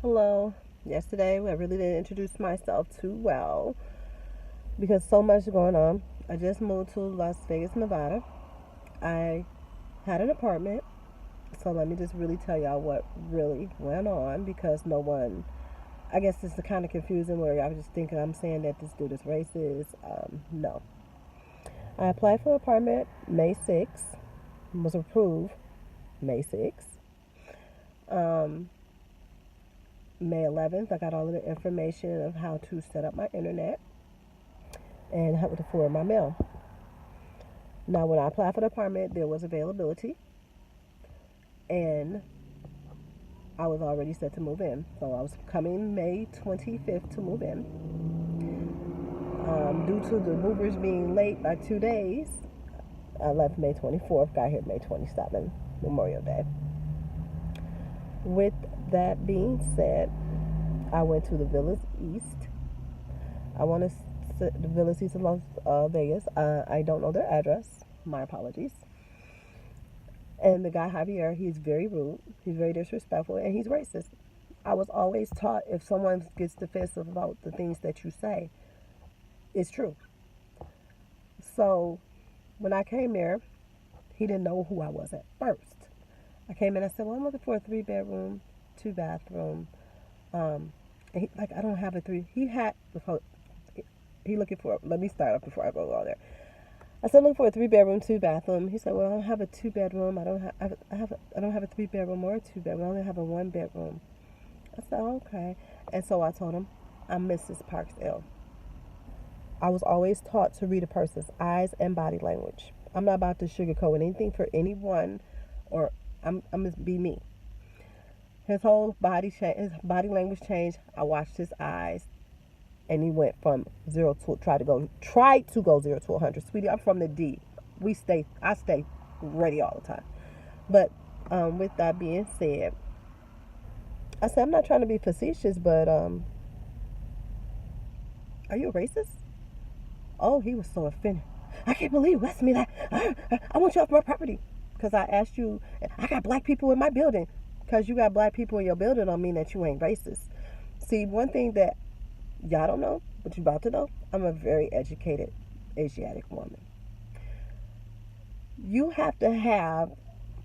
Hello. Yesterday, I really didn't introduce myself too well because so much going on. I just moved to Las Vegas, Nevada. I had an apartment, so let me just really tell y'all what really went on because no one, I guess it's kind of confusing where I was just thinking I'm saying that this dude is racist. No. I applied for an apartment May 6th, was approved May 6th. Um, May 11th, I got all of the information of how to set up my internet and how to forward my mail. Now, when I applied for the apartment, there was availability, and I was already set to move in. So I was coming May 25th to move in. Due to the movers being late by 2 days, I left May 24th, got here May 27th, Memorial Day. With that being said, I went to the Villas East. I want to the Villas East of Las Vegas. I don't know their address. My apologies. And the guy Javier, he's very rude, he's very disrespectful, and he's racist. I was always taught if someone gets defensive about the things that you say, it's true. So when I came there, he didn't know who I was at first. I came in, I said, well, I'm looking for a 3 bedroom, 2 bathroom. And he, like, I don't have a three. He looking for, let me start up before I go all there. I said, looking for a 3 bedroom, 2 bathroom. He said, well, I don't have a 2 bedroom. I don't have a 3 bedroom or a 2 bedroom. I only have a 1 bedroom. I said, okay. And so I told him, I'm Mrs. Parksdale. I was always taught to read a person's eyes and body language. I'm not about to sugarcoat anything for anyone, or I'm just be me. His body language changed. I watched his eyes, and he went from zero to tried to go 0 to 100. Sweetie, I'm from the D. I stay ready all the time. But with that being said, I said I'm not trying to be facetious, but are you a racist? Oh, he was so offended. I can't believe you asked me that. I want you off my property because I asked you. I got black people in my building. Because you got black people in your building don't mean that you ain't racist. See, one thing that y'all don't know, but you about to know, I'm a very educated Asiatic woman. You have to have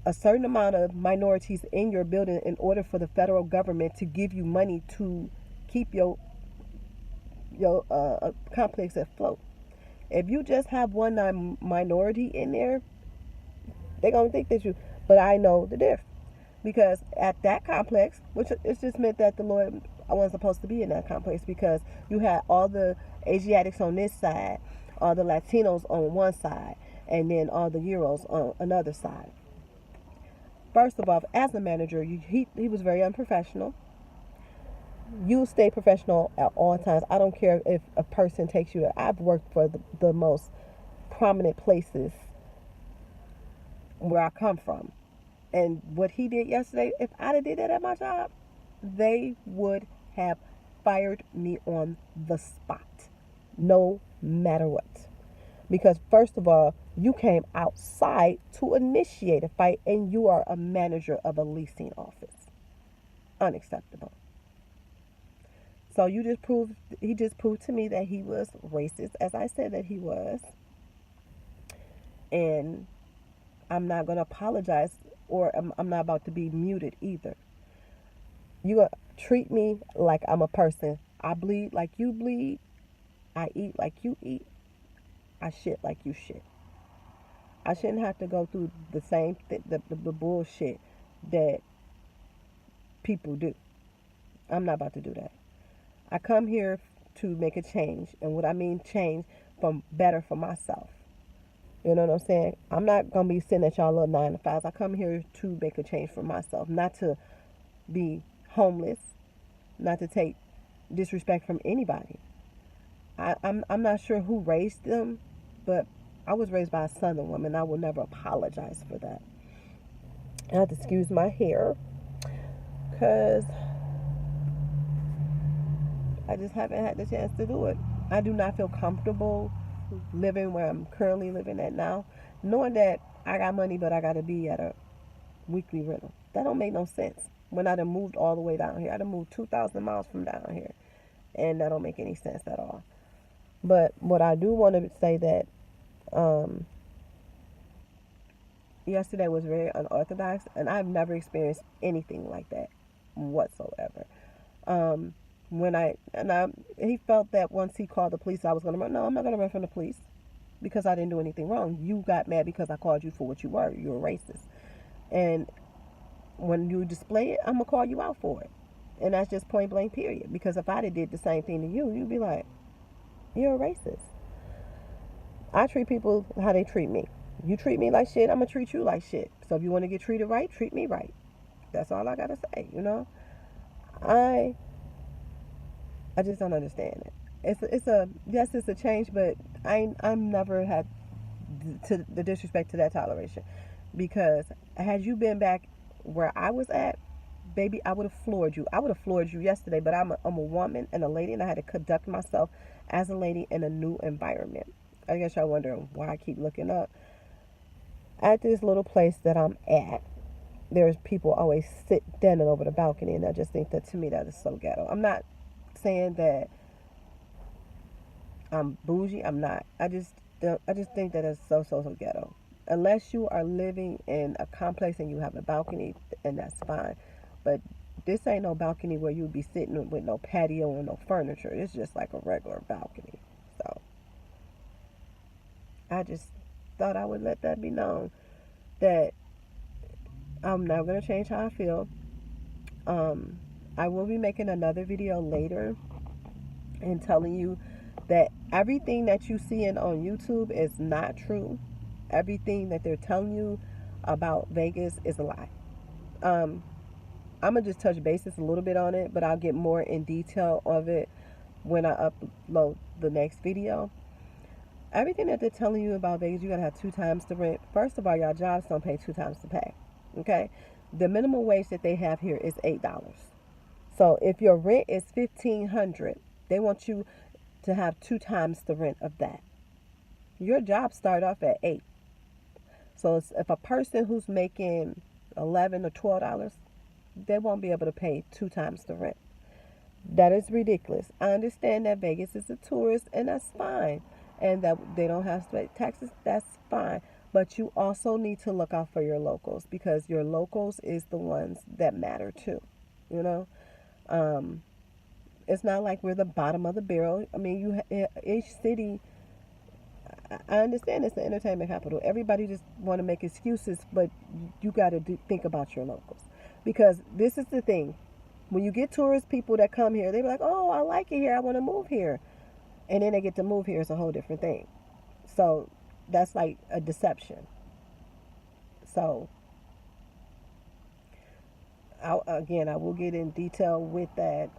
a certain amount of minorities in your building in order for the federal government to give you money to keep your complex afloat. If you just have one minority in there, they're gonna think that you. But I know the difference because at that complex, which it's just meant that the Lord, I wasn't supposed to be in that complex because you had all the Asiatics on this side, all the Latinos on one side, and then all the Euros on another side. First of all, as a manager, he was very unprofessional. You stay professional at all times. I don't care if a person takes you. I've worked for the most prominent places where I come from. And what he did yesterday, if I'd have did that at my job, they would have fired me on the spot, no matter what. Because first of all, you came outside to initiate a fight, and you are a manager of a leasing office. Unacceptable. So he just proved to me that he was racist, as I said that he was, and I'm not gonna apologize, or I'm not about to be muted either. You treat me like I'm a person. I bleed like you bleed. I eat like you eat. I shit like you shit. I shouldn't have to go through the same the bullshit that people do. I'm not about to do that. I come here to make a change, and what I mean change from better for myself. You know what I'm saying? I'm not gonna be sitting at y'all little 9 to 5s. I come here to make a change for myself, not to be homeless, not to take disrespect from anybody. I'm not sure who raised them, but I was raised by a Southern woman. I will never apologize for that. I have to excuse my hair because I just haven't had the chance to do it. I do not feel comfortable living where I'm currently living at now, knowing that I got money, but I got to be at a weekly rental. That don't make no sense. when I done moved all the way down here. I done moved 2,000 miles from down here, and that don't make any sense at all. But what I do want to say that um, yesterday was very unorthodox, and I've never experienced anything like that whatsoever. Um, he felt that once he called the police, I was going to run. No, I'm not going to run from the police because I didn't do anything wrong. You got mad because I called you for what you were. You're a racist, and when you display it, I'm gonna call you out for it, and that's just point blank period. Because if I'd have did the same thing to you, you'd be like, you're a racist. I treat people how they treat me. You treat me like shit, I'm gonna treat you like shit. So if you want to get treated right, treat me right. That's all I gotta say. I I just don't understand it. It's a yes, it's a change, but I'm never had to the disrespect to that toleration, because had you been back where I was at, baby, I would have floored you. I would have floored you yesterday, but I'm a woman and a lady, and I had to conduct myself as a lady in a new environment. I guess y'all wondering why I keep looking up. At this little place that I'm at, there's people always standing over the balcony, and I just think that, to me, that is so ghetto. I'm not saying that I'm bougie. I'm not. I just think that it's so ghetto. Unless you are living in a complex and you have a balcony, and that's fine. But this ain't no balcony where you'd be sitting with no patio or no furniture. It's just like a regular balcony. So I just thought I would let that be known that I'm not going to change how I feel. Um, I will be making another video later and telling you that everything that you see on YouTube is not true. Everything that they're telling you about Vegas is a lie. Um, I'm going to just touch bases a little bit on it, but I'll get more in detail of it when I upload the next video. Everything that they're telling you about Vegas, you got to have 2 times the rent. First of all, y'all jobs don't pay 2 times the pay. Okay? The minimum wage that they have here is $8. So if your rent is $1,500, they want you to have 2 times the rent of that. Your job start off at 8. So if a person who's making $11 or $12, they won't be able to pay 2 times the rent. That is ridiculous. I understand that Vegas is a tourist, and that's fine, and that they don't have to pay taxes. That's fine. But you also need to look out for your locals, because your locals is the ones that matter too. You know, it's not like we're the bottom of the barrel. I mean, each city. I understand it's the entertainment capital. Everybody just want to make excuses, but you got to think about your locals, because this is the thing. When you get tourist people that come here, they be like, "Oh, I like it here. I want to move here," and then they get to move here. It's a whole different thing. So that's like a deception. So I will get in detail with that,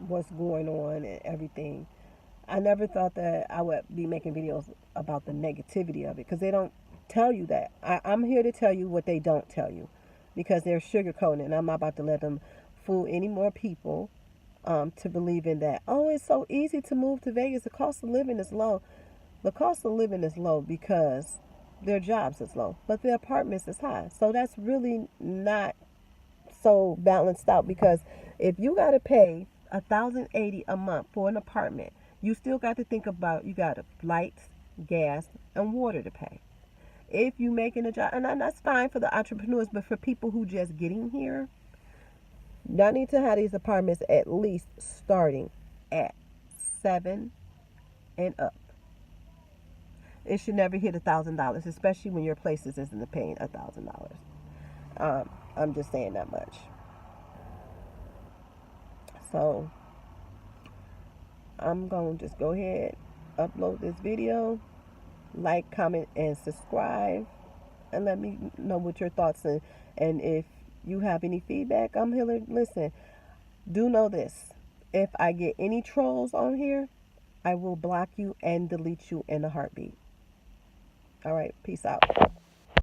what's going on and everything. I never thought that I would be making videos about the negativity of it, because they don't tell you that. I'm here to tell you what they don't tell you, because they're sugarcoating, and I'm not about to let them fool any more people to believe in that. Oh, it's so easy to move to Vegas. The cost of living is low. The cost of living is low because their jobs is low, but their apartments is high. So that's really not so balanced out, because if you got to pay $1,080 a month for an apartment, you still got to think about, you got lights, gas, and water to pay. If you making a job, and that's fine for the entrepreneurs, but for people who just getting here, y'all need to have these apartments at least starting at 7 and up. It should never hit $1,000, especially when your places isn't paying $1,000. I'm just saying that much. So I'm going to just go ahead, upload this video, like, comment, and subscribe, and let me know what your thoughts are. And if you have any feedback, I'm here to listen. Do know this: if I get any trolls on here, I will block you and delete you in a heartbeat. All right, peace out.